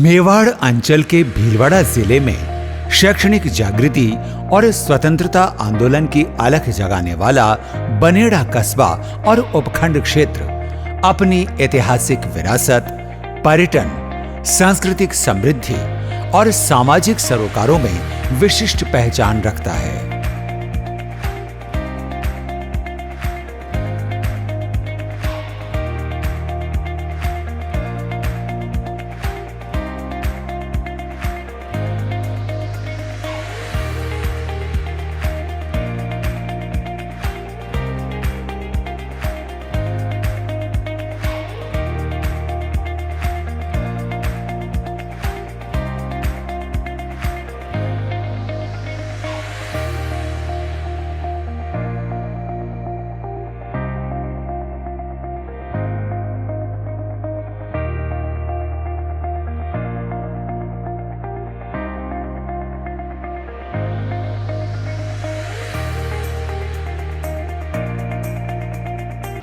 मेवाड़ अंचल के भीलवाड़ा जिले में शैक्षणिक जागृति और स्वतंत्रता आंदोलन की अलख जगाने वाला बनेड़ा कस्बा और उपखंड क्षेत्र अपनी ऐतिहासिक विरासत, पर्यटन, सांस्कृतिक समृद्धि और सामाजिक सरोकारों में विशिष्ट पहचान रखता है।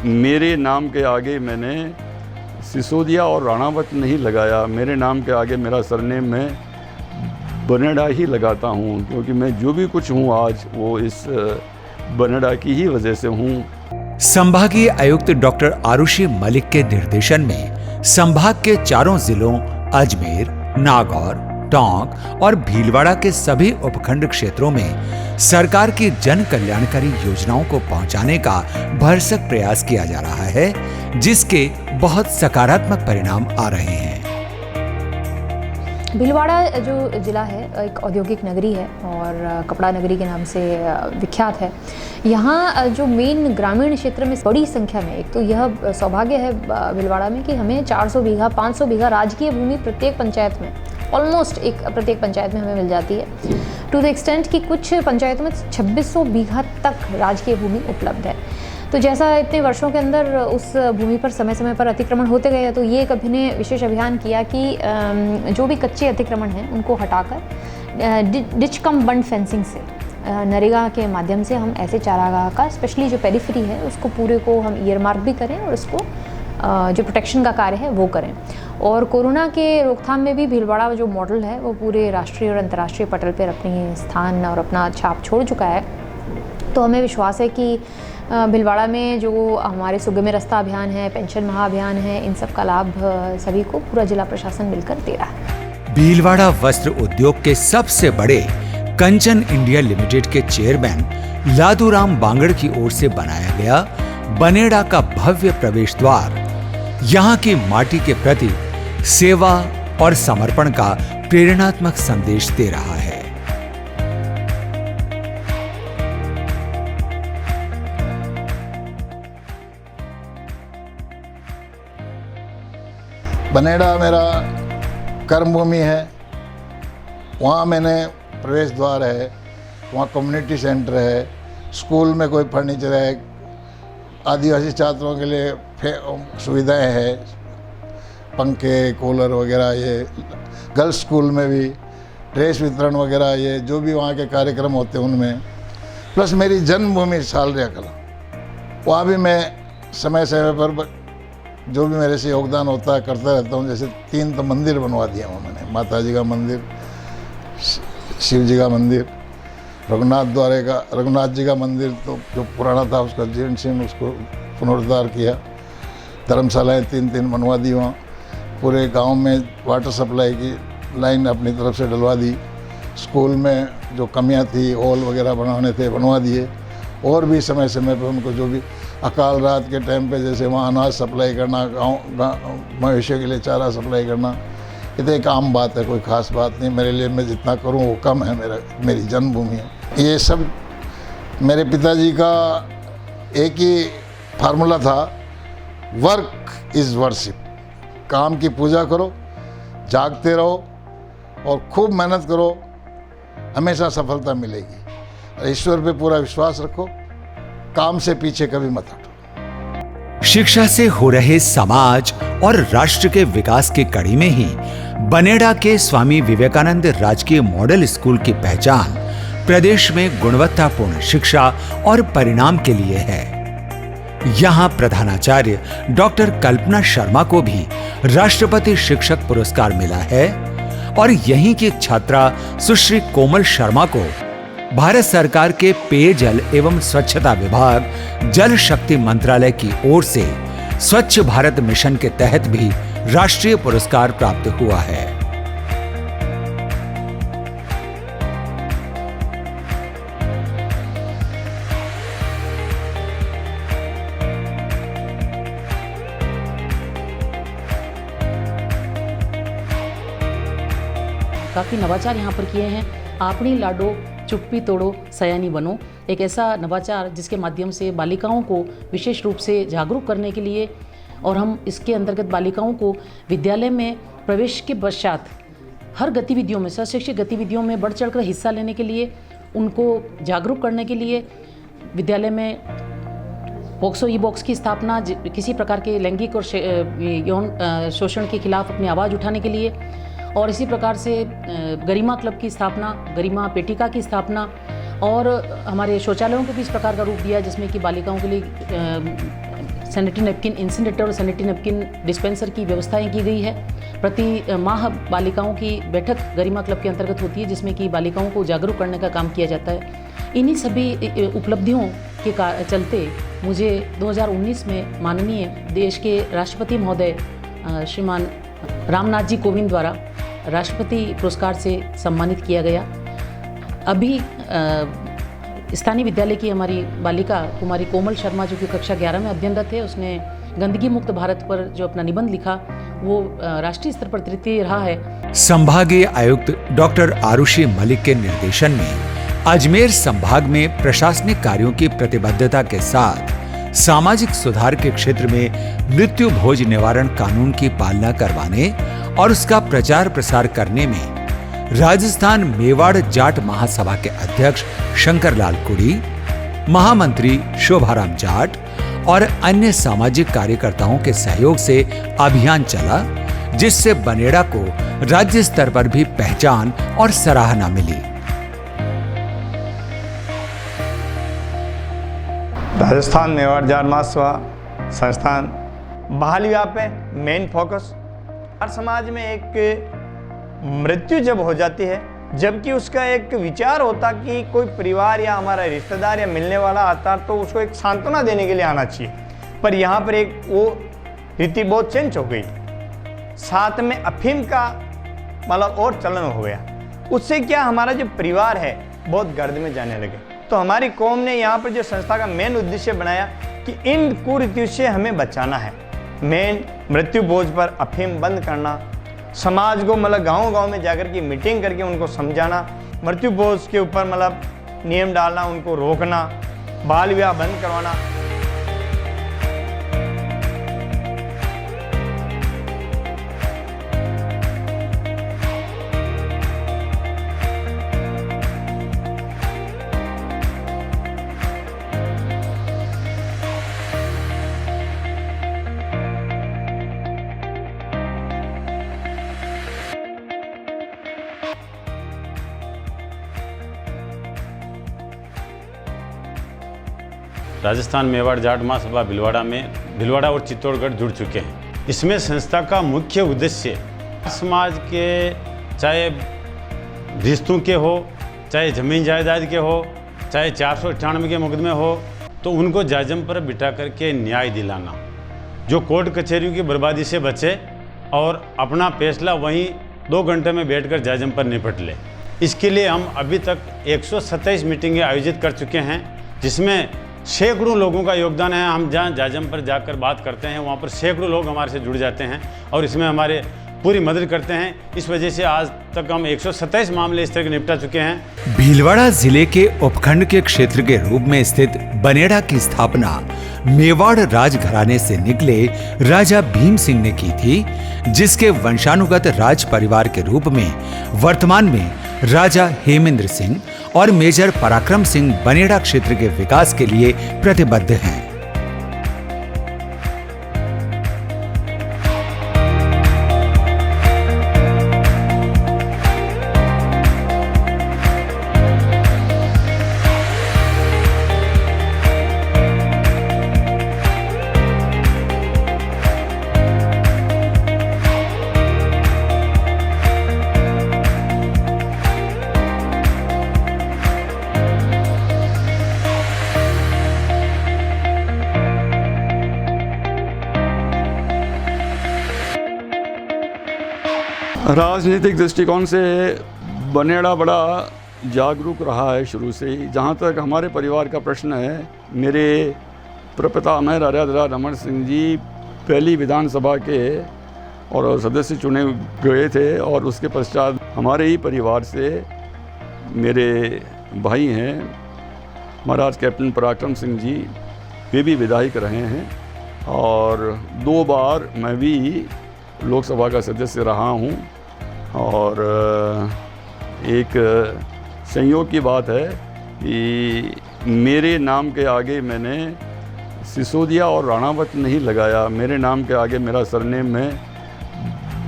मेरे नाम के आगे मैंने सिसोदिया और राणावत नहीं लगाया। मेरे नाम के आगे मेरा सरनेम मैं बनेड़ा ही लगाता हूँ, क्योंकि मैं जो भी कुछ हूँ आज वो इस बनेड़ा की ही वजह से हूँ। संभागीय आयुक्त डॉक्टर आरुषि मलिक के निर्देशन में संभाग के चारों जिलों अजमेर, नागौर, टोंक और भीलवाड़ा के सभी उपखंड क्षेत्रों में सरकार की जन कल्याणकारी योजनाओं को पहुंचाने का भरसक प्रयास किया जा रहा है, जिसके बहुत सकारात्मक परिणाम आ रहे हैं। भीलवाड़ा जो जिला है एक औद्योगिक नगरी है और कपड़ा नगरी के नाम से विख्यात है। यहाँ जो मेन ग्रामीण क्षेत्र में बड़ी संख्या में, एक तो यह सौभाग्य है भीलवाड़ा में कि हमें 400 बीघा 500 बीघा राजकीय भूमि प्रत्येक पंचायत में, ऑलमोस्ट प्रत्येक पंचायत में हमें मिल जाती है। टू द एक्सटेंट कि कुछ पंचायतों में 2600 बीघा तक राजकीय भूमि उपलब्ध है। तो जैसा इतने वर्षों के अंदर उस भूमि पर समय समय पर अतिक्रमण होते गए, तो ये कभी ने विशेष अभियान किया कि जो भी कच्चे अतिक्रमण हैं उनको हटाकर डिच कम बंड फेंसिंग से, नरेगा के माध्यम से हम ऐसे चारागाह का, स्पेशली जो पेरिफेरी है उसको पूरे को हम ईयरमार्क भी करें और उसको जो प्रोटेक्शन का कार्य है वो करें। और कोरोना के रोकथाम में भी भीलवाड़ा जो मॉडल है वो पूरे राष्ट्रीय और अंतर्राष्ट्रीय पटल पर अपनी स्थान और अपना छाप छोड़ चुका है। तो हमें विश्वास है कि भीलवाड़ा में जो हमारे सुगम्य रास्ता अभियान है, पेंशन महाअभियान है, इन सब का लाभ सभी को पूरा जिला प्रशासन मिलकर दे रहा है। भीलवाड़ा वस्त्र उद्योग के सबसे बड़े कंचन इंडिया लिमिटेड के चेयरमैन लादूराम बांगड़ की ओर से बनाया गया बनेड़ा का भव्य प्रवेश द्वार यहाँ की माटी के प्रति सेवा और समर्पण का प्रेरणात्मक संदेश दे रहा है। बनेड़ा मेरा कर्मभूमि है। वहाँ मैंने प्रवेश द्वार है, वहाँ कम्युनिटी सेंटर है, स्कूल में कोई फर्नीचर है, आदिवासी छात्रों के लिए सुविधाएं हैं, पंखे, कूलर वगैरह, ये गर्ल्स स्कूल में भी ड्रेस वितरण वगैरह, ये जो भी वहाँ के कार्यक्रम होते हैं उनमें, प्लस मेरी जन्मभूमि सालरिया कला, वहाँ भी मैं समय समय पर जो भी मेरे से योगदान होता है करता रहता हूँ। जैसे 3 तो मंदिर बनवा दिया हूँ मैंने, माता जी का मंदिर, शिव जी का मंदिर, रघुनाथ जी का मंदिर तो जो पुराना था उसका जीर्ण शीर्ण उसको पुनरुद्धार किया। धर्मशालाएँ 3 बनवा दी वहाँ। पूरे गांव में वाटर सप्लाई की लाइन अपनी तरफ से डलवा दी। स्कूल में जो कमियां थी, हॉल वगैरह बनवाने थे बनवा दिए। और भी समय समय पर उनको जो भी अकाल रात के टाइम पे जैसे वहाँ अनाज सप्लाई करना, गाँव मवेशियों के लिए चारा सप्लाई करना, ये तो एक आम बात है, कोई ख़ास बात नहीं। मेरे लिए मैं जितना करूँ वो कम है, मेरी जन्मभूमि है। ये सब मेरे पिताजी का एक ही फार्मूला था, वर्क इज़ वर्शिप। काम की पूजा करो, जागते रहो और खूब मेहनत करो, हमेशा सफलता मिलेगी। ईश्वर पे पूरा विश्वास रखो, काम से पीछे कभी मत हटो। शिक्षा से हो रहे समाज और राष्ट्र के विकास की कड़ी में ही बनेड़ा के स्वामी विवेकानंद राजकीय मॉडल स्कूल की पहचान प्रदेश में गुणवत्तापूर्ण शिक्षा और परिणाम के लिए है। यहाँ प्रधानाचार्य डॉक्टर कल्पना शर्मा को भी राष्ट्रपति शिक्षक पुरस्कार मिला है और यहीं की छात्रा सुश्री कोमल शर्मा को भारत सरकार के पेयजल एवं स्वच्छता विभाग जल शक्ति मंत्रालय की ओर से स्वच्छ भारत मिशन के तहत भी राष्ट्रीय पुरस्कार प्राप्त हुआ है। काफ़ी नवाचार यहाँ पर किए हैं। आपनी लाडो चुप्पी तोड़ो सयानी बनो, एक ऐसा नवाचार जिसके माध्यम से बालिकाओं को विशेष रूप से जागरूक करने के लिए और हम इसके अंतर्गत बालिकाओं को विद्यालय में प्रवेश के पश्चात हर गतिविधियों में, शैक्षिक गतिविधियों में बढ़ चढ़कर हिस्सा लेने के लिए, उनको जागरूक करने के लिए विद्यालय में पोक्सो ई बॉक्स की स्थापना, किसी प्रकार के लैंगिक और यौन शोषण के खिलाफ अपनी आवाज़ उठाने के लिए, और इसी प्रकार से गरिमा क्लब की स्थापना, गरिमा पेटिका की स्थापना, और हमारे शौचालयों को भी इस प्रकार का रूप दिया जिसमें कि बालिकाओं के लिए सैनिटरी नैपकिन इंसिनरेटर और सैनिटरी नैपकिन डिस्पेंसर की व्यवस्थाएं की गई है। प्रति माह बालिकाओं की बैठक गरिमा क्लब के अंतर्गत होती है जिसमें कि बालिकाओं को जागरूक करने का काम किया जाता है। इन्हीं सभी उपलब्धियों के चलते मुझे 2019 में माननीय देश के राष्ट्रपति महोदय श्रीमान रामनाथ जी कोविंद द्वारा राष्ट्रपति पुरस्कार से सम्मानित किया गया। अभी स्थानीय विद्यालय की हमारी बालिका कुमारी कोमल शर्मा जो कि कक्षा 11 में अध्ययनरत है, उसने गंदगी मुक्त भारत पर जो अपना निबंध लिखा वो राष्ट्रीय स्तर पर तृतीय रहा है। संभागीय आयुक्त डॉक्टर आरुषि मलिक के निर्देशन में अजमेर संभाग में प्रशासनिक कार्यों की प्रतिबद्धता के साथ सामाजिक सुधार के क्षेत्र में मृत्यु भोज निवारण कानून की पालना करवाने और उसका प्रचार प्रसार करने में राजस्थान मेवाड़ जाट महासभा के अध्यक्ष शंकरलाल कुड़ी, महामंत्री शोभाराम जाट और अन्य सामाजिक कार्यकर्ताओं के सहयोग से अभियान चला, जिससे बनेड़ा को राज्य स्तर पर भी पहचान और सराहना मिली। राजस्थान मेवाड़ जाट महासभा संस्थान बहाली विभाग पे मेन फोकस, हर समाज में एक मृत्यु जब हो जाती है, जबकि उसका एक विचार होता कि कोई परिवार या हमारा रिश्तेदार या मिलने वाला आता तो उसको एक सांत्वना देने के लिए आना चाहिए, पर यहाँ पर एक वो रीति बहुत चेंज हो गई। साथ में अफीम का मतलब और चलन हो गया, उससे क्या हमारा जो परिवार है बहुत गर्द में जाने लगे। तो हमारी कौम ने यहाँ पर जो संस्था का मेन उद्देश्य बनाया कि इन कुरीतियों से हमें बचाना है। मेन मृत्यु भोज पर अफीम बंद करना, समाज को मतलब गांव-गांव में जाकर के मीटिंग करके उनको समझाना, मृत्यु भोज के ऊपर मतलब नियम डालना, उनको रोकना, बाल विवाह बंद करवाना। राजस्थान मेवाड़ जाट महासभा भीलवाड़ा और चित्तौड़गढ़ जुड़ चुके हैं। इसमें संस्था का मुख्य उद्देश्य समाज के चाहे रिश्तों के हो, चाहे ज़मीन जायदाद के हो, चाहे 498 के मुकदमे हो, तो उनको जायज़म पर बिठा करके न्याय दिलाना, जो कोर्ट कचहरियों की बर्बादी से बचे और अपना फैसला वहीं 2 घंटे में बैठकर जायज़म पर निपट ले। इसके लिए हम अभी तक 127 मीटिंगें आयोजित कर चुके हैं, जिसमें सैकड़ों लोगों का योगदान है। हम जहाँ जायज़म पर जाकर बात करते हैं वहाँ पर सैकड़ों लोग हमारे से जुड़ जाते हैं और इसमें हमारे पूरी मदद करते हैं। इस वजह से आज तक हम 127 मामले इस तरह के निपटा चुके हैं। भीलवाड़ा जिले के उपखंड के क्षेत्र के रूप में स्थित बनेड़ा की स्थापना मेवाड़ राजघराने से निकले राजा भीम सिंह ने की थी, जिसके वंशानुगत राज परिवार के रूप में वर्तमान में राजा हेमेंद्र सिंह और मेजर पराक्रम सिंह बनेड़ा क्षेत्र के विकास के लिए प्रतिबद्ध हैं। राजनीतिक दृष्टिकोण से बनेड़ा बड़ा जागरूक रहा है शुरू से ही। जहाँ तक हमारे परिवार का प्रश्न है, मेरे प्रपितामह राजा रमन सिंह जी पहली विधानसभा के और सदस्य चुने गए थे, और उसके पश्चात हमारे ही परिवार से मेरे भाई हैं महाराज कैप्टन पराक्रम सिंह जी, वे भी विधायक रहे हैं, और 2 बार मैं भी लोकसभा का सदस्य रहा हूं। और एक संयोग की बात है कि मेरे नाम के आगे मैंने सिसोदिया और राणावत नहीं लगाया, मेरे नाम के आगे मेरा सरनेम में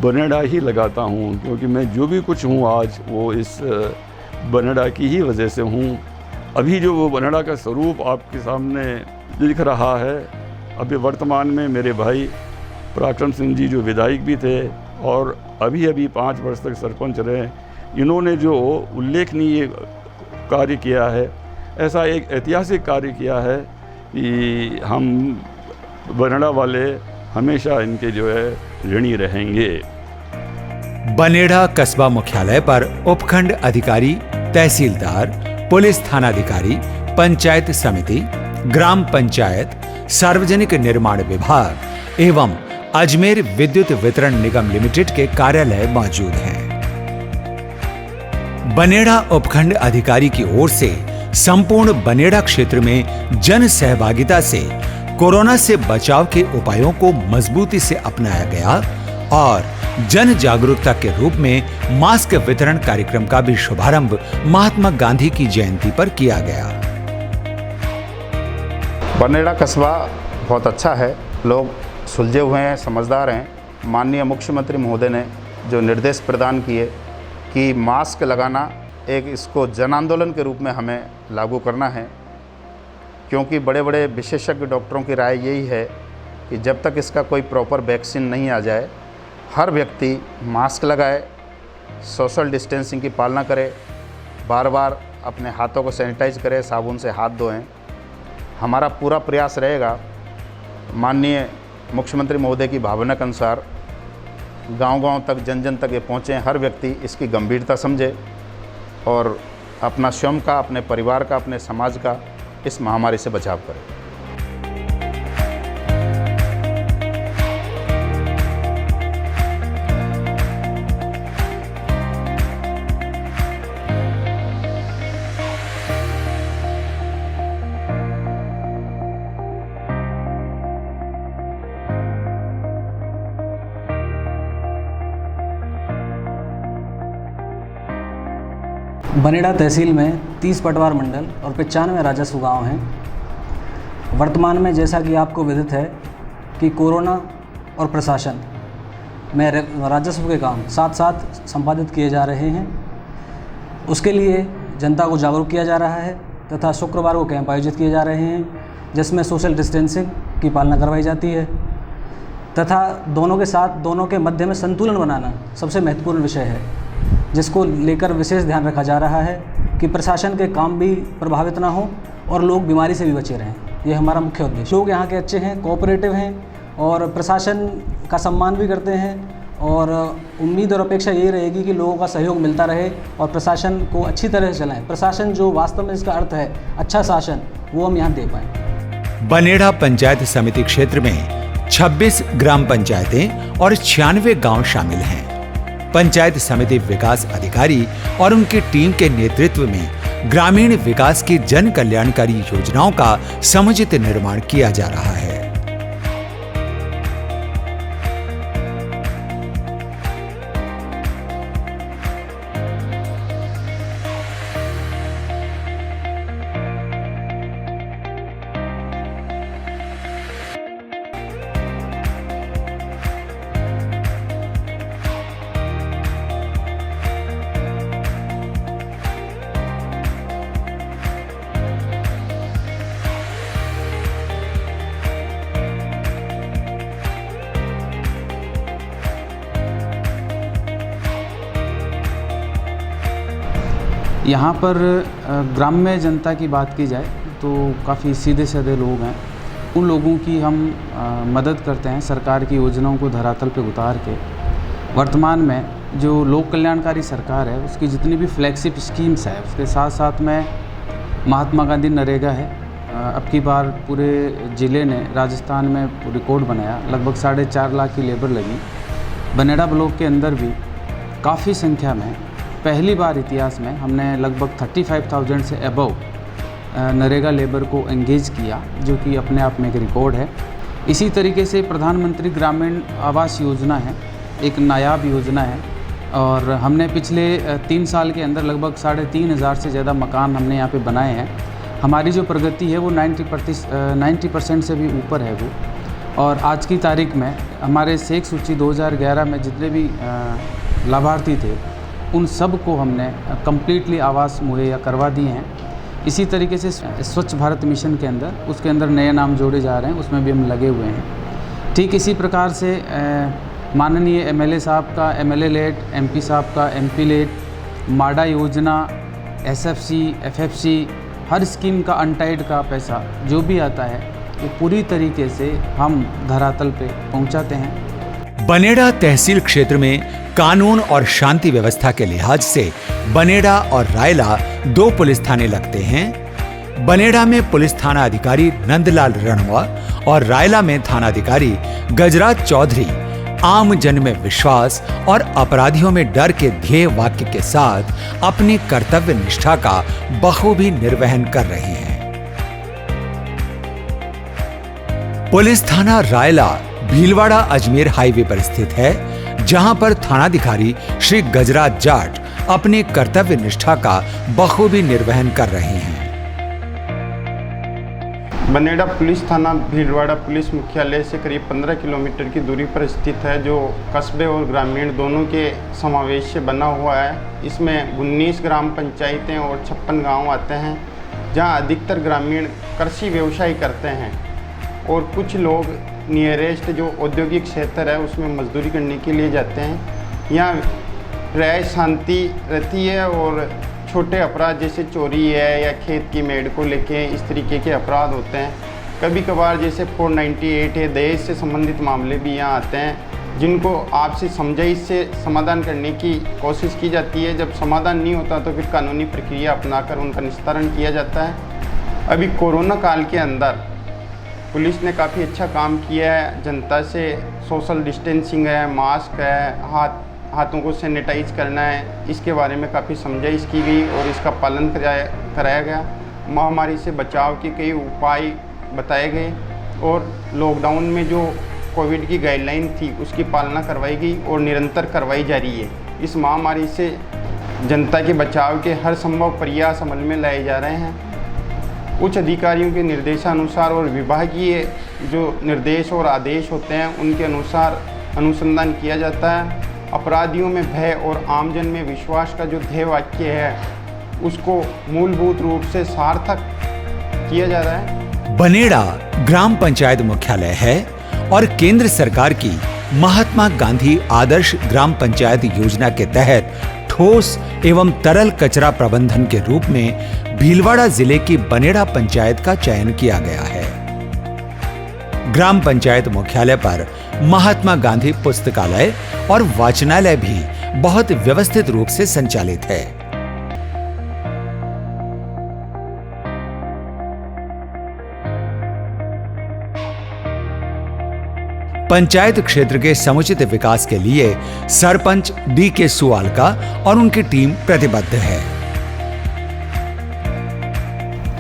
बनेड़ा ही लगाता हूँ, क्योंकि मैं जो भी कुछ हूँ आज वो इस बनेड़ा की ही वजह से हूँ। अभी जो वो बनेड़ा का स्वरूप आपके सामने दिख रहा है, अभी वर्तमान में मेरे भाई पराक्रम सिंह जी जो विधायक भी थे और अभी 5 वर्ष तक सरपंच रहे, इन्होंने जो उल्लेखनीय कार्य किया है, ऐसा एक ऐतिहासिक कार्य किया है कि हम बनेड़ा वाले हमेशा इनके जो है ऋणी रहेंगे। बनेड़ा कस्बा मुख्यालय पर उपखंड अधिकारी, तहसीलदार, पुलिस थानाधिकारी, पंचायत समिति, ग्राम पंचायत, सार्वजनिक निर्माण विभाग एवं अजमेर विद्युत वितरण निगम लिमिटेड के कार्यालय मौजूद हैं। बनेड़ा उपखंड अधिकारी की ओर से संपूर्ण बनेड़ा क्षेत्र में जन सहभागिता से कोरोना से बचाव के उपायों को मजबूती से अपनाया गया और जन जागरूकता के रूप में मास्क वितरण कार्यक्रम का भी शुभारंभ महात्मा गांधी की जयंती पर किया गया। बनेड़ा कस्बा बहुत अच्छा है, लोग सुलझे हुए हैं, समझदार हैं। माननीय मुख्यमंत्री महोदय ने जो निर्देश प्रदान किए कि मास्क लगाना एक इसको जन आंदोलन के रूप में हमें लागू करना है, क्योंकि बड़े बड़े विशेषज्ञ डॉक्टरों की राय यही है कि जब तक इसका कोई प्रॉपर वैक्सीन नहीं आ जाए, हर व्यक्ति मास्क लगाए, सोशल डिस्टेंसिंग की पालना करे, बार बार अपने हाथों को सैनिटाइज करें, साबुन से हाथ धोएं। हमारा पूरा प्रयास रहेगा माननीय मुख्यमंत्री महोदय की भावना के अनुसार गांव-गांव तक, जन-जन तक ये पहुँचें, हर व्यक्ति इसकी गंभीरता समझे और अपना स्वयं का, अपने परिवार का, अपने समाज का इस महामारी से बचाव करें। बनेड़ा तहसील में 30 पटवार मंडल और 95 राजस्व गांव हैं। वर्तमान में जैसा कि आपको विदित है कि कोरोना और प्रशासन में राजस्व के काम साथ साथ संपादित किए जा रहे हैं। उसके लिए जनता को जागरूक किया जा रहा है तथा शुक्रवार को कैंप आयोजित किए जा रहे हैं, जिसमें सोशल डिस्टेंसिंग की पालना करवाई जाती है तथा दोनों के साथ, दोनों के मध्य में संतुलन बनाना सबसे महत्वपूर्ण विषय है, जिसको लेकर विशेष ध्यान रखा जा रहा है कि प्रशासन के काम भी प्रभावित ना हो और लोग बीमारी से भी बचे रहें। ये हमारा मुख्य उद्देश्य। लोग यहाँ के अच्छे हैं, कोऑपरेटिव हैं और प्रशासन का सम्मान भी करते हैं, और उम्मीद और अपेक्षा यही रहेगी कि लोगों का सहयोग मिलता रहे और प्रशासन को अच्छी तरह से चलाएं। प्रशासन जो वास्तव में इसका अर्थ है अच्छा शासन, वो हम यहाँ दे पाएँ। बनेड़ा पंचायत समिति क्षेत्र में 26 ग्राम पंचायतें और 96 गांव शामिल हैं। पंचायत समिति विकास अधिकारी और उनकी टीम के नेतृत्व में ग्रामीण विकास की जन कल्याणकारी योजनाओं का समुचित निर्माण किया जा रहा है। यहाँ पर ग्राम्य जनता की बात की जाए तो काफ़ी सीधे साधे लोग हैं। उन लोगों की हम मदद करते हैं सरकार की योजनाओं को धरातल पे उतार के। वर्तमान में जो लोक कल्याणकारी सरकार है उसकी जितनी भी फ्लैगशिप स्कीम्स है उसके साथ साथ में महात्मा गांधी नरेगा है। अब की बार पूरे ज़िले ने राजस्थान में रिकॉर्ड बनाया, लगभग 4.5 लाख की लेबर लगी। बनेड़ा ब्लॉक के अंदर भी काफ़ी संख्या में पहली बार इतिहास में हमने लगभग 35,000 से अबव नरेगा लेबर को एंगेज किया, जो कि अपने आप में एक रिकॉर्ड है। इसी तरीके से प्रधानमंत्री ग्रामीण आवास योजना है, एक नायाब योजना है, और हमने पिछले 3 साल के अंदर लगभग 3,500 से ज़्यादा मकान हमने यहाँ पे बनाए हैं। हमारी जो प्रगति है वो 90% से भी ऊपर है वो। और आज की तारीख में हमारे सेक सूची 2011 में जितने भी लाभार्थी थे उन सब को हमने कम्प्लीटली आवास मुहैया करवा दिए हैं। इसी तरीके से स्वच्छ भारत मिशन के अंदर उसके अंदर नए नाम जोड़े जा रहे हैं, उसमें भी हम लगे हुए हैं। ठीक इसी प्रकार से माननीय MLA साहब का MLA लेट, MP साहब का MP लेट, माडा योजना, SFC, FFC, हर स्कीम का अनटाइड का पैसा जो भी आता है वो पूरी तरीके से हम धरातल पे पहुंचाते हैं। बनेड़ा तहसील क्षेत्र में कानून और शांति व्यवस्था के लिहाज से बनेड़ा और रायला 2 पुलिस थाने लगते हैं। बनेड़ा में पुलिस थाना अधिकारी नंदलाल रणवा और रायला में थाना अधिकारी गजराज चौधरी आम जन में विश्वास और अपराधियों में डर के ध्येय वाक्य के साथ अपनी कर्तव्य निष्ठा का बखूबी निर्वहन कर रहे हैं। पुलिस थाना रायला भीलवाड़ा अजमेर हाईवे पर स्थित है, जहां पर थानाधिकारी श्री गजराज जाट अपने कर्तव्य निष्ठा का बखूबी निर्वहन कर रहे हैं। बनेड़ा पुलिस थाना भीलवाड़ा पुलिस मुख्यालय से करीब 15 किलोमीटर की दूरी पर स्थित है, जो कस्बे और ग्रामीण दोनों के समावेश से बना हुआ है। इसमें 19 ग्राम पंचायतें और 56 गांव आते हैं, जहां अधिकतर ग्रामीण कृषि व्यवसाय करते हैं और कुछ लोग नियरेस्ट जो औद्योगिक क्षेत्र है उसमें मजदूरी करने के लिए जाते हैं। यहाँ प्राय शांति रहती है और छोटे अपराध जैसे चोरी है या खेत की मेड़ को लेके इस तरीके के अपराध होते हैं। कभी कभार जैसे 498 है, दहेज से संबंधित मामले भी यहाँ आते हैं, जिनको आपसी समझाइश से समाधान करने की कोशिश की जाती है। जब समाधान नहीं होता तो फिर कानूनी प्रक्रिया अपनाकर उनका निस्तारण किया जाता है। अभी कोरोना काल के अंदर पुलिस ने काफ़ी अच्छा काम किया है। जनता से सोशल डिस्टेंसिंग है, मास्क है, हाथों को सैनिटाइज करना है, इसके बारे में काफ़ी समझाइश की गई और इसका पालन कराया गया। महामारी से बचाव के कई उपाय बताए गए और लॉकडाउन में जो कोविड की गाइडलाइन थी उसकी पालना करवाई गई और निरंतर करवाई जा रही है। इस महामारी से जनता के बचाव के हर संभव प्रयास अमल में लाए जा रहे हैं। उच्च अधिकारियों के निर्देशानुसार और विभागीय जो निर्देश और आदेश होते हैं उनके अनुसार अनुसंधान किया जाता है। अपराधियों में भय और आमजन में विश्वास का जो ध्येय वाक्य है उसको मूलभूत रूप से सार्थक किया जा रहा है। बनेड़ा ग्राम पंचायत मुख्यालय है और केंद्र सरकार की महात्मा गांधी आदर्श ग्राम पंचायत योजना के तहत ठोस एवं तरल कचरा प्रबंधन के रूप में भीलवाड़ा जिले की बनेड़ा पंचायत का चयन किया गया है। ग्राम पंचायत मुख्यालय पर महात्मा गांधी पुस्तकालय और वाचनालय भी बहुत व्यवस्थित रूप से संचालित है। पंचायत क्षेत्र के समुचित विकास के लिए सरपंच DK सुवालका और उनकी टीम प्रतिबद्ध है।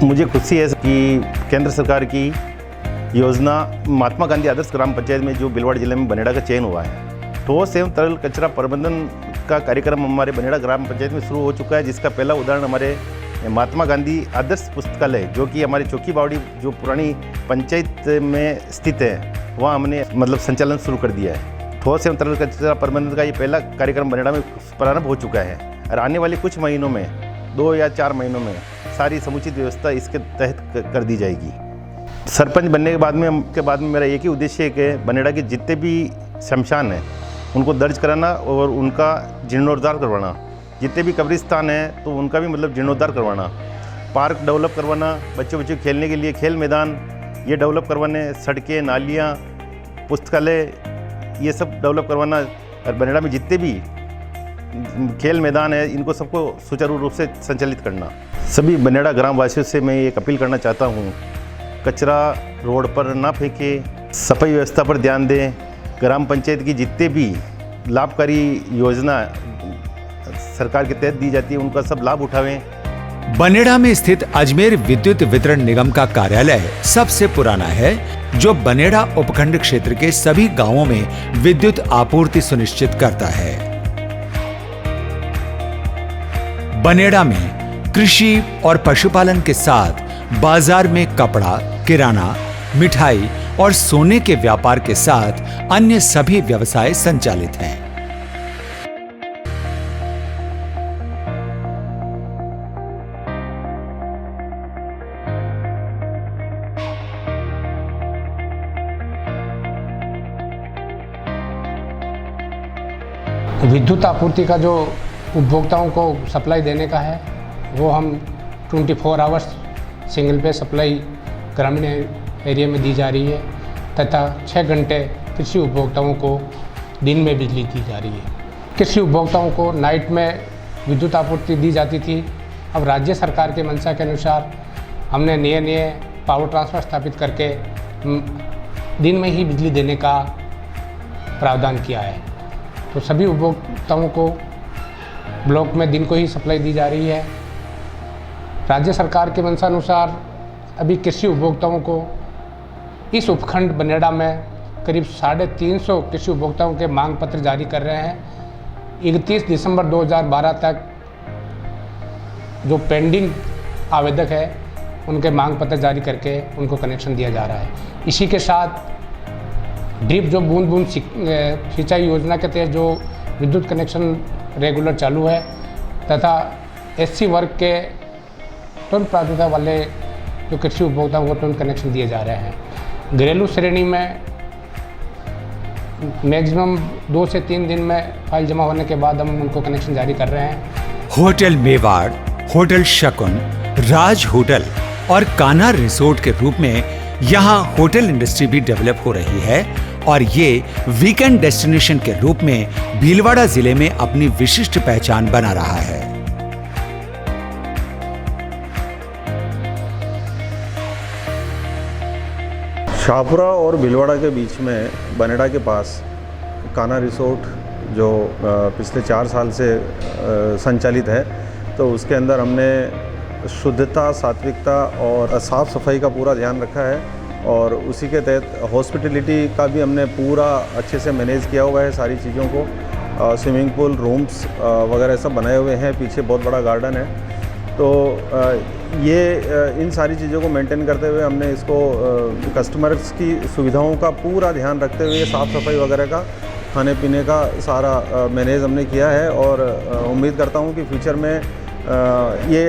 मुझे खुशी है कि केंद्र सरकार की योजना महात्मा गांधी आदर्श ग्राम पंचायत में जो भीलवाड़ा जिले में बनेड़ा का चयन हुआ है, ठोस एवं तरल कचरा प्रबंधन का कार्यक्रम हमारे बनेड़ा ग्राम पंचायत में शुरू हो चुका है, जिसका पहला उदाहरण हमारे महात्मा गांधी आदर्श पुस्तकालय जो कि हमारी चौकी बावड़ी जो पुरानी पंचायत में स्थित है वहाँ हमने संचालन शुरू कर दिया है। ठोस एवं तरल कचरा प्रबंधन का ये पहला कार्यक्रम बनेड़ा में प्रारंभ हो चुका है और आने वाले कुछ महीनों में 2 या 4 महीनों में सारी समुचित व्यवस्था इसके तहत कर दी जाएगी। सरपंच बनने के बाद में मेरा एक ही उद्देश्य है कि बनेड़ा के जितने भी शमशान हैं उनको दर्ज कराना और उनका जीर्णोद्धार करवाना, जितने भी कब्रिस्तान हैं तो उनका भी जीर्णोद्धार करवाना, पार्क डेवलप करवाना, बच्चों के खेलने के लिए खेल मैदान ये डेवलप करवाने, सड़कें, नालियाँ, पुस्तकालय ये सब डेवलप करवाना और बनेड़ा में जितने भी खेल मैदान है, इनको सबको सुचारू रूप से संचालित करना। सभी बनेड़ा ग्राम वासियों से मैं एक अपील करना चाहता हूँ, कचरा रोड पर ना फेंके, सफाई व्यवस्था पर ध्यान दें, ग्राम पंचायत की जितने भी लाभकारी योजना सरकार के तहत दी जाती है उनका सब लाभ उठावें। बनेड़ा में स्थित अजमेर विद्युत वितरण निगम का कार्यालय सबसे पुराना है, जो बनेड़ा उपखंड क्षेत्र के सभी गांवों में विद्युत आपूर्ति सुनिश्चित करता है। बनेड़ा में कृषि और पशुपालन के साथ बाजार में कपड़ा, किराना, मिठाई और सोने के व्यापार के साथ अन्य सभी व्यवसाय संचालित हैं। विद्युत आपूर्ति का जो उपभोक्ताओं को सप्लाई देने का है वो हम 24 आवर्स सिंगल पे सप्लाई ग्रामीण एरिया में दी जा रही है तथा 6 घंटे कृषि उपभोक्ताओं को दिन में बिजली दी जा रही है। कृषि उपभोक्ताओं को नाइट में विद्युत आपूर्ति दी जाती थी। अब राज्य सरकार के मंशा के अनुसार हमने नए पावर ट्रांसफर स्थापित करके दिन में ही बिजली देने का प्रावधान किया है। तो सभी उपभोक्ताओं को ब्लॉक में दिन को ही सप्लाई दी जा रही है। राज्य सरकार के मंशानुसार अभी कृषि उपभोक्ताओं को इस उपखंड बनेड़ा में करीब 350 कृषि उपभोक्ताओं के मांग पत्र जारी कर रहे हैं। 31 दिसंबर 2012 तक जो पेंडिंग आवेदक है उनके मांग पत्र जारी करके उनको कनेक्शन दिया जा रहा है। इसी के साथ ड्रिप जो बूंद बूंद सिंचाई योजना के तहत जो विद्युत कनेक्शन रेगुलर चालू है तथा एससी वर्ग के तुरंत प्राथमिकता वाले जो कृषि उपभोक्ताओं को तुरंत कनेक्शन दिए जा रहे हैं। घरेलू श्रेणी में मैक्सिमम 2 से 3 दिन में फाइल जमा होने के बाद हम उनको कनेक्शन जारी कर रहे हैं। होटल मेवाड़, होटल शकुन, राज होटल और कान्हा रिसोर्ट के रूप में यहाँ होटल इंडस्ट्री भी डेवलप हो रही है और ये वीकेंड डेस्टिनेशन के रूप में भीलवाड़ा जिले में अपनी विशिष्ट पहचान बना रहा है। शाहपुरा और भीलवाड़ा के बीच में बनेड़ा के पास कान्हा रिसोर्ट जो पिछले 4 साल से संचालित है, तो उसके अंदर हमने शुद्धता, सात्विकता और साफ़ सफाई का पूरा ध्यान रखा है और उसी के तहत हॉस्पिटलिटी का भी हमने पूरा अच्छे से मैनेज किया हुआ है सारी चीज़ों को। स्विमिंग पूल, रूम्स वगैरह सब बनाए हुए हैं, पीछे बहुत बड़ा गार्डन है। तो ये इन सारी चीज़ों को मेंटेन करते हुए हमने इसको कस्टमर्स की सुविधाओं का पूरा ध्यान रखते हुए साफ़ सफाई वगैरह का, खाने पीने का सारा मैनेज हमने किया है और उम्मीद करता हूँ कि फ्यूचर में ये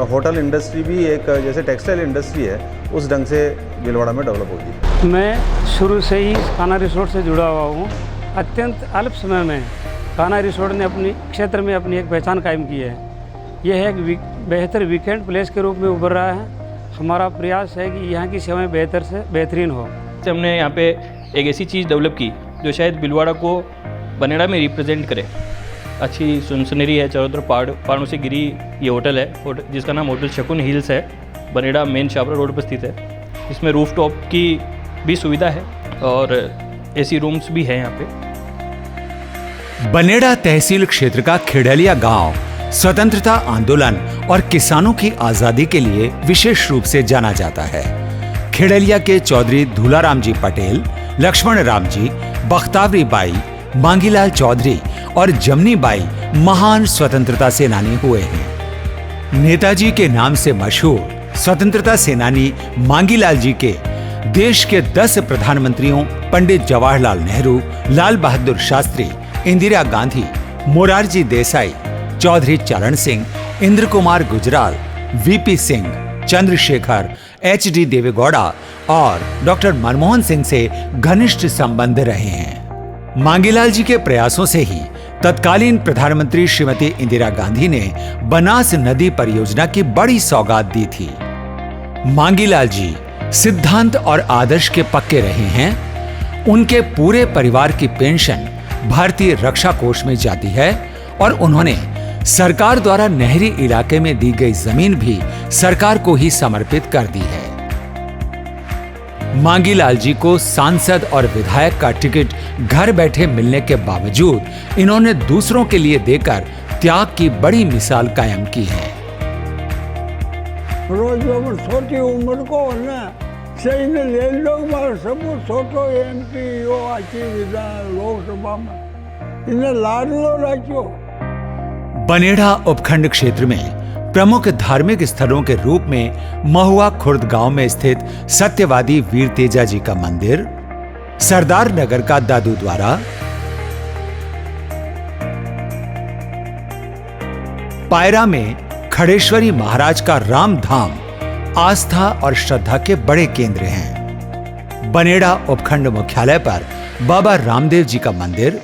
होटल इंडस्ट्री भी एक जैसे टेक्सटाइल इंडस्ट्री है उस ढंग से भीलवाड़ा में डेवलप होगी। मैं शुरू से ही कान्हा रिसोर्ट से जुड़ा हुआ हूँ। अत्यंत अल्प समय में कान्हा रिसोर्ट ने अपनी क्षेत्र में अपनी एक पहचान कायम की है। यह एक बेहतर वीकेंड प्लेस के रूप में उभर रहा है। हमारा प्रयास है कि यहाँ की सेवाएं बेहतर से बेहतरीन हो। हमने यहाँ पे एक ऐसी चीज़ डेवलप की जो शायद भीलवाड़ा को बनेड़ा में रिप्रेजेंट करे। अच्छी सुनसनेरी है, चारों तरफ पहाड़ों से घिरी ये होटल है, जिसका नाम होटल शकुन हिल्स है। बनेड़ा मेन शाहपुरा रोड पर स्थित है। इसमें रूफटॉप की भी सुविधा है और एसी रूम्स भी हैं यहाँ पे। बनेड़ा तहसील क्षेत्र का खेड़लिया गांव स्वतंत्रता आंदोलन और किसानों की आजादी के लिए विशेष रूप से जाना जाता है। खेड़लिया के चौधरी धूलाराम जी पटेल, लक्ष्मण राम जी, बख्तावरी बाई, मांगीलाल चौधरी और जमनी बाई महान स्वतंत्रता सेनानी हुए हैं। नेताजी के नाम से मशहूर स्वतंत्रता सेनानी मांगीलाल जी के देश के 10 प्रधानमंत्रियों पंडित जवाहरलाल नेहरू, लाल बहादुर शास्त्री, इंदिरा गांधी, मोरारजी देसाई, चौधरी चरण सिंह, इंद्र कुमार गुजराल, वीपी सिंह, चंद्रशेखर, एचडी देवेगौड़ा और डॉक्टर मनमोहन सिंह से घनिष्ठ संबंध रहे हैं। मांगीलाल जी के प्रयासों से ही तत्कालीन प्रधानमंत्री श्रीमती इंदिरा गांधी ने बनास नदी परियोजना की बड़ी सौगात दी थी। मांगीलाल जी सिद्धांत और आदर्श के पक्के रहे हैं। उनके पूरे परिवार की पेंशन भारतीय रक्षा कोष में जाती है और उन्होंने सरकार द्वारा नहरी इलाके में दी गई जमीन भी सरकार को ही समर्पित कर दी है। मांगीलाल जी को सांसद और विधायक का टिकट घर बैठे मिलने के बावजूद इन्होंने दूसरों के लिए देकर त्याग की बड़ी मिसाल कायम की है। रोज छोटी उम्र को ना सही ने ले लो सब छोटो एमपी यो आची विधान लोकसभा में इन्हें लाड लो राखो। बनेड़ा उपखंड क्षेत्र में प्रमुख धार्मिक स्थलों के रूप में महुआ खुर्द गांव में स्थित सत्यवादी वीर तेजा जी का मंदिर, सरदार नगर का दादू द्वारा, पायरा में खड़ेश्वरी महाराज का राम धाम आस्था और श्रद्धा के बड़े केंद्र हैं। बनेड़ा उपखंड मुख्यालय पर बाबा रामदेव जी का मंदिर,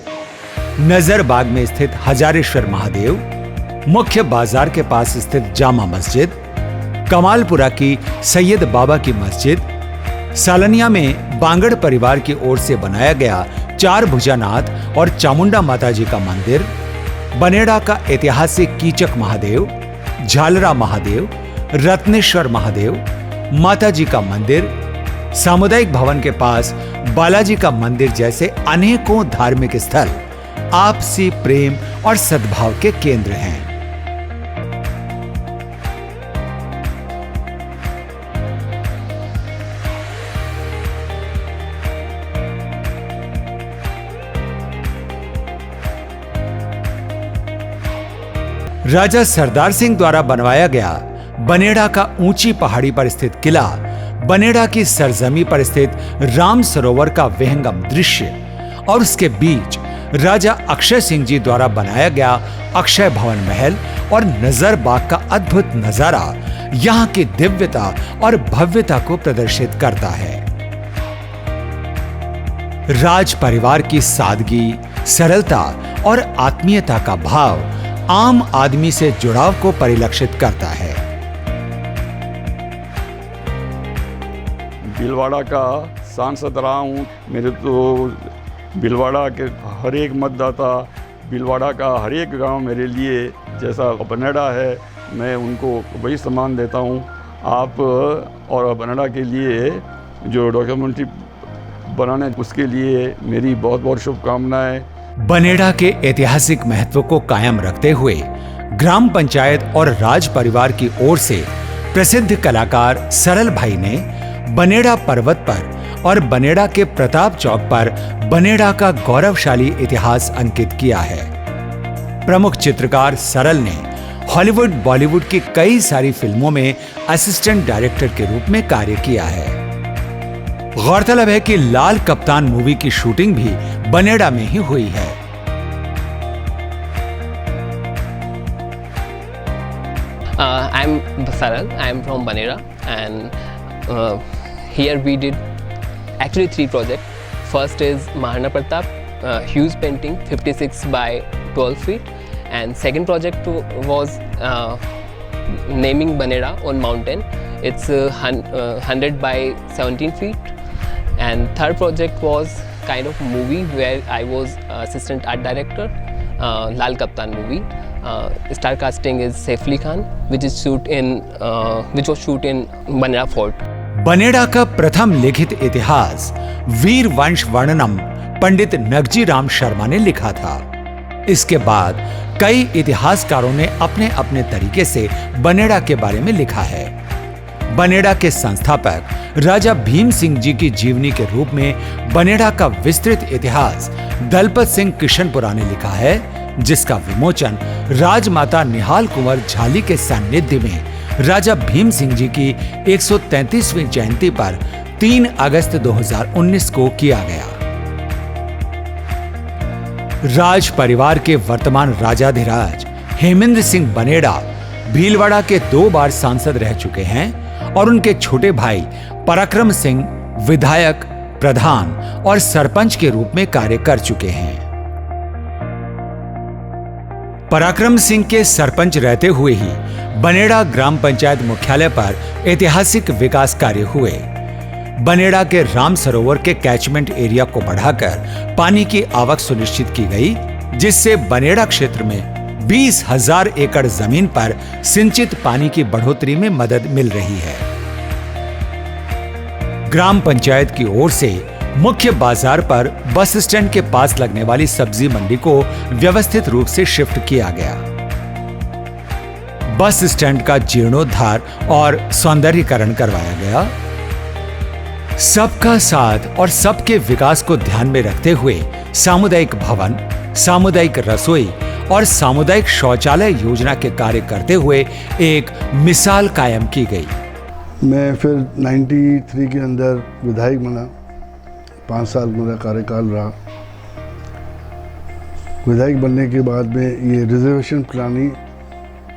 नजरबाग में स्थित हजारेश्वर महादेव, मुख्य बाजार के पास स्थित जामा मस्जिद, कमालपुरा की सैयद बाबा की मस्जिद, सालनिया में बांगड़ परिवार की ओर से बनाया गया चार भुजानाथ और चामुंडा माता जी का मंदिर, बनेड़ा का ऐतिहासिक कीचक महादेव, झालरा महादेव, रत्नेश्वर महादेव, माता जी का मंदिर, सामुदायिक भवन के पास बालाजी का मंदिर जैसे अनेकों धार्मिक स्थल आपसी प्रेम और सद्भाव के केंद्र हैं। राजा सरदार सिंह द्वारा बनवाया गया बनेड़ा का ऊंची पहाड़ी पर स्थित किला, बनेड़ा की सरजमी पर स्थित राम सरोवर का विहंगम दृश्य और उसके बीच राजा अक्षय सिंह जी द्वारा बनाया गया अक्षय भवन महल और नजर बाग का अद्भुत नजारा यहाँ की दिव्यता और भव्यता को प्रदर्शित करता है। राज परिवार की सादगी, सरलता और आत्मीयता का भाव आम आदमी से जुड़ाव को परिलक्षित करता है। भीलवाड़ा का सांसद रहा हूँ। मेरे तो भीलवाड़ा के हर एक मतदाता, भीलवाड़ा का हर एक गांव मेरे लिए जैसा बनेड़ा है, मैं उनको वही सम्मान देता हूँ। आप और बनेड़ा के लिए जो डॉक्यूमेंट्री बनाने उसके लिए मेरी बहुत बहुत शुभकामनाएं। बनेड़ा के ऐतिहासिक महत्व को कायम रखते हुए ग्राम पंचायत और राज परिवार की ओर से प्रसिद्ध कलाकार सरल भाई ने बनेड़ा पर्वत पर और बनेड़ा के प्रताप चौक पर बनेड़ा का गौरवशाली इतिहास अंकित किया है। प्रमुख चित्रकार सरल ने हॉलीवुड, बॉलीवुड की कई सारी फिल्मों में असिस्टेंट डायरेक्टर के रूप में कार्य किया है। गौरतलब है कि लाल कप्तान मूवी की शूटिंग भी बनेड़ा में ही हुई है। I'm Saral. I'm from Banera, and here we did actually 3 projects. First is Maharana Pratap, huge painting, 56 by 12 feet, and second project was naming Banera on mountain. It's 100 by 17 feet. And third project was kind of movie where I was assistant art director, Lal Kaptan movie. Star casting is Saif Ali Khan, which was shoot in Banera Fort. Baneda का प्रथम लिखित इतिहास वीर वंश वर्णनम पंडित नगजी राम शर्मा ने लिखा था। इसके बाद कई इतिहासकारों ने अपने अपने तरीके से बनेड़ा के बारे में लिखा है। बनेड़ा के संस्थापक राजा भीम सिंह जी की जीवनी के रूप में बनेड़ा का विस्तृत इतिहास दलपत सिंह किशनपुरा ने लिखा है, जिसका विमोचन राजमाता निहाल कुंवर झाली के सानिध्य में राजा भीम सिंह जी की 133वीं जयंती पर 3 अगस्त 2019 को किया गया। राज परिवार के वर्तमान राजाधिराज हेमेंद्र सिंह बनेड़ा भीलवाड़ा के 2 बार सांसद रह चुके हैं और उनके छोटे भाई पराक्रम सिंह विधायक, प्रधान और सरपंच के रूप में कार्य कर चुके हैं। पराक्रम सिंह के सरपंच रहते हुए ही बनेड़ा ग्राम पंचायत मुख्यालय पर ऐतिहासिक विकास कार्य हुए। बनेड़ा के राम सरोवर के कैचमेंट एरिया को बढ़ाकर पानी की आवक सुनिश्चित की गई, जिससे बनेड़ा क्षेत्र में 20,000 एकड़ जमीन पर सिंचित पानी की बढ़ोतरी में मदद मिल रही है। ग्राम पंचायत की ओर से मुख्य बाजार पर बस स्टैंड के पास लगने वाली सब्जी मंडी को व्यवस्थित रूप से शिफ्ट किया गया। बस स्टैंड का जीर्णोद्धार और सौंदर्यीकरण करवाया गया। सबका साथ और सबके विकास को ध्यान में रखते हुए सामुदायिक भवन, सामुदायिक रसोई और सामुदायिक शौचालय योजना के कार्य करते हुए एक मिसाल कायम की गई। मैं फिर 93 के अंदर विधायक बना, 5 साल मेरा कार्यकाल रहा। विधायक बनने के बाद में ये रिजर्वेशन प्रणाली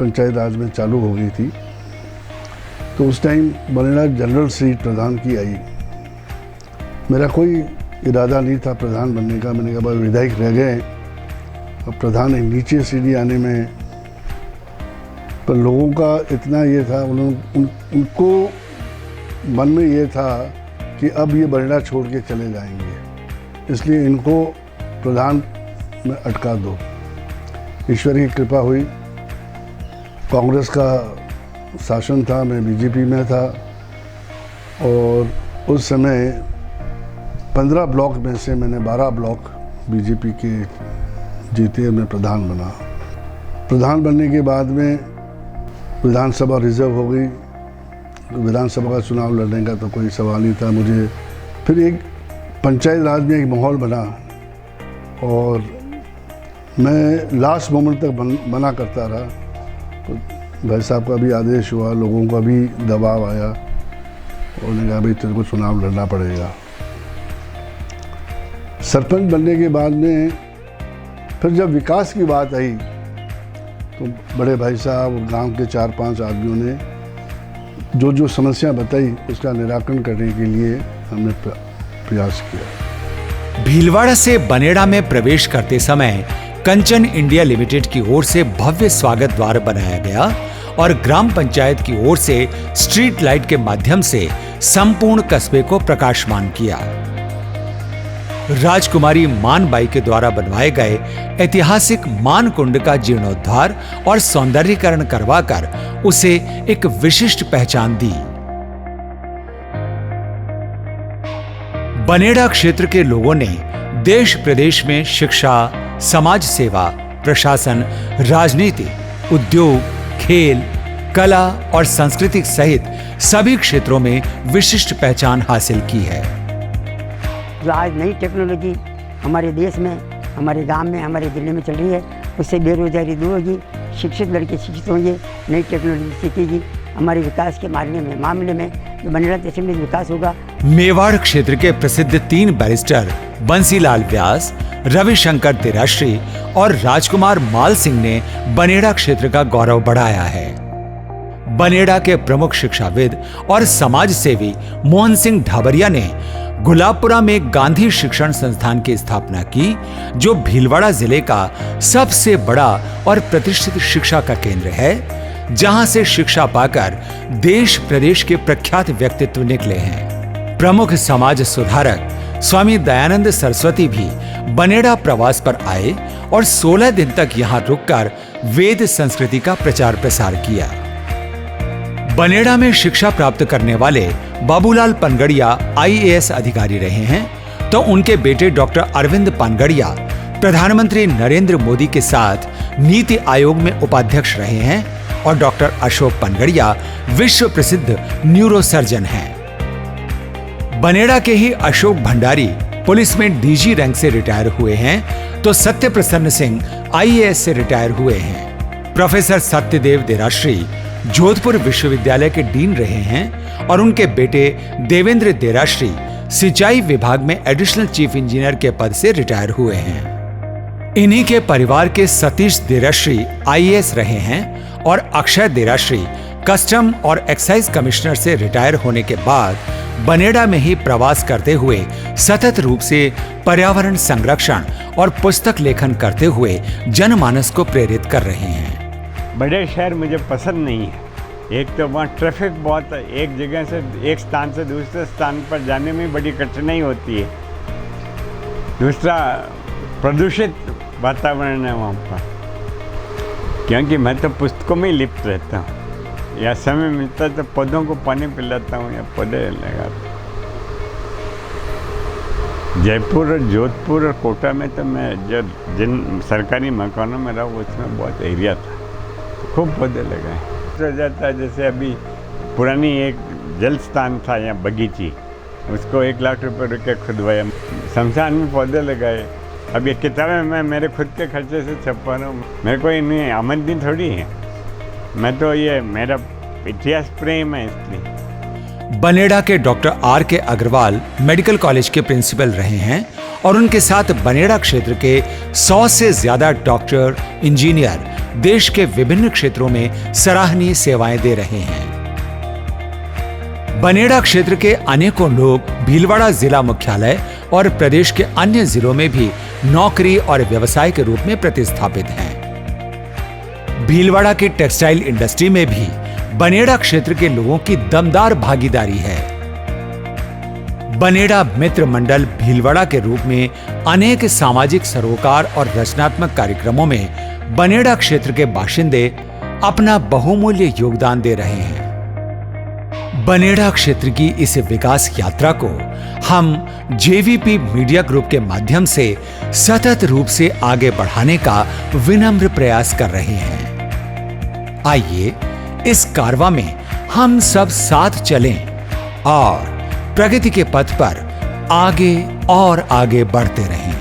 पंचायत राज में चालू हो गई थी, तो उस टाइम बनेड़ा जनरल सीट प्रधान की आई। मेरा कोई इरादा नहीं था प्रधान बनने का। मैंने कहा भाई विधायक रह गए, अब प्रधान नीचे सीढ़ी आने में, पर लोगों का इतना ये था, उनको मन में ये था कि अब ये बनेड़ा छोड़ के चले जाएंगे, इसलिए इनको प्रधान में अटका दो। ईश्वर की कृपा हुई, कांग्रेस का शासन था, मैं बीजेपी में था और उस समय 15 ब्लॉक में से मैंने 12 ब्लॉक बीजेपी के जीते, मैं प्रधान बना। प्रधान बनने के बाद में विधानसभा रिजर्व हो गई। विधानसभा का चुनाव लड़ने का तो कोई सवाल नहीं था मुझे। फिर एक पंचायत राज में एक माहौल बना और मैं लास्ट मोमेंट तक मना करता रहा, तो भाई साहब का भी आदेश हुआ, लोगों का भी दबाव आया, उन्होंने कहा भाई तेरे को चुनाव लड़ना पड़ेगा। सरपंच बनने के बाद में फिर जब विकास की बात आई तो बड़े भाई साहब गांव के 4-5 आदमियों ने जो जो समस्या बताई उसका निराकरण करने के लिए हमने प्रयास किया। भीलवाड़ा से बनेड़ा में प्रवेश करते समय कंचन इंडिया लिमिटेड की ओर से भव्य स्वागत द्वार बनाया गया और ग्राम पंचायत की ओर से स्ट्रीट लाइट के माध्यम से संपूर्ण कस्बे को प्रकाशमान किया। राजकुमारी मानबाई के द्वारा बनवाए गए ऐतिहासिक मान कुंड का जीर्णोद्धार और सौंदर्यीकरण करवाकर उसे एक विशिष्ट पहचान दी। बनेड़ा क्षेत्र के लोगों ने देश प्रदेश में शिक्षा, समाज सेवा, प्रशासन, राजनीति, उद्योग, खेल, कला और संस्कृति सहित सभी क्षेत्रों में विशिष्ट पहचान हासिल की है। जो आज नई टेक्नोलॉजी हमारे देश में, हमारे गांव में, हमारे जिले में चल रही है, उससे बेरोजगारी दूर होगी, शिक्षित लड़के शिक्षित होंगे, नई टेक्नोलॉजी सीखेगी, हमारे विकास के मामले में जो बनेड़ा तहसील में विकास होगा। मेवाड़ क्षेत्र के प्रसिद्ध 3 बैरिस्टर बंसीलाल व्यास, रविशंकर तिराश्री और राजकुमार माल सिंह ने बनेड़ा क्षेत्र का गौरव बढ़ाया है। बनेड़ा के प्रमुख शिक्षाविद और समाज सेवी मोहन सिंह ढाबरिया ने गुलाबपुरा में गांधी शिक्षण संस्थान की स्थापना की, जो भीलवाड़ा जिले का सबसे बड़ा और प्रतिष्ठित शिक्षा का केंद्र है, जहां से शिक्षा पाकर देश प्रदेश के प्रख्यात व्यक्तित्व निकले हैं। प्रमुख समाज सुधारक स्वामी दयानंद सरस्वती भी बनेड़ा प्रवास पर आए और 16 दिन तक यहां रुककर वेद संस्कृति का प्रचार प्रसार किया। बनेड़ा में शिक्षा प्राप्त करने वाले बाबूलाल पनगड़िया IAS अधिकारी रहे हैं, तो उनके बेटे डॉक्टर अरविंद पनगड़िया प्रधानमंत्री नरेंद्र मोदी के साथ नीति आयोग में उपाध्यक्ष रहे हैं और डॉक्टर अशोक पनगड़िया विश्व प्रसिद्ध न्यूरोसर्जन हैं। बनेड़ा के ही अशोक भंडारी पुलिस में DG रैंक से रिटायर हुए हैं, तो सत्य प्रसन्न सिंह IAS से रिटायर हुए हैं। प्रोफेसर सत्यदेव देराश्री जोधपुर विश्वविद्यालय के डीन रहे हैं और उनके बेटे देवेंद्र देराश्री सिंचाई विभाग में एडिशनल चीफ इंजीनियर के पद से रिटायर हुए हैं। इन्हीं के परिवार के सतीश देराश्री IAS रहे हैं और अक्षय देराश्री कस्टम और एक्साइज कमिश्नर से रिटायर होने के बाद बनेड़ा में ही प्रवास करते हुए सतत रूप से पर्यावरण संरक्षण और पुस्तक लेखन करते हुए जनमानस को प्रेरित कर रहे हैं। बड़े शहर मुझे पसंद नहीं है। एक तो वहाँ ट्रैफिक बहुत है, एक जगह से एक स्थान से दूसरे स्थान पर जाने में बड़ी कठिनाई होती है। दूसरा प्रदूषित वातावरण है वहाँ पर। क्योंकि मैं तो पुस्तकों में ही लिप्त रहता हूँ, या समय मिलता है तो पौधों को पानी पिलाता हूँ या पौधे लगाता हूँ। जयपुर और जोधपुर और कोटा में तो मैं जो जिन सरकारी मकानों में रहा उसमें बहुत एरिया था, तो खूब पौधे लगाए। हो जाता है जैसे अभी पुरानी एक जल स्थान था यहाँ बगीची, उसको 1 लाख रुपए रुके खुदवाया, शमशान में पौधे लगाए। अब ये किताबें मैं मेरे खुद के खर्चे से छपवा रहा हूँ, मेरे को इन्हें आमदनी थोड़ी है, मैं तो ये मेरा इतिहास प्रेम है इसलिए। बनेड़ा के डॉक्टर आर के अग्रवाल मेडिकल कॉलेज के प्रिंसिपल रहे हैं और उनके साथ बनेड़ा क्षेत्र के 100 से ज्यादा डॉक्टर, इंजीनियर देश के विभिन्न क्षेत्रों में सराहनीय सेवाएं दे रहे हैं। बनेड़ा क्षेत्र के अनेकों लोग भीलवाड़ा जिला मुख्यालय और प्रदेश के अन्य जिलों में भी नौकरी और व्यवसाय के रूप में प्रतिस्थापित हैं। भीलवाड़ा की टेक्सटाइल इंडस्ट्री में भी बनेड़ा क्षेत्र के लोगों की दमदार भागीदारी है। बनेड़ा मित्र मंडल भीलवाड़ा के रूप में अनेक सामाजिक सरोकार और रचनात्मक कार्यक्रमों में बनेड़ा क्षेत्र के बाशिंदे अपना बहुमूल्य योगदान दे रहे हैं। बनेड़ा क्षेत्र की इस विकास यात्रा को हम जेवीपी मीडिया ग्रुप के माध्यम से सतत रूप से आगे बढ़ाने का विनम्र प्रयास कर रहे हैं। आइए इस कारवां में हम सब साथ चलें और प्रगति के पथ पर आगे और आगे बढ़ते रहें।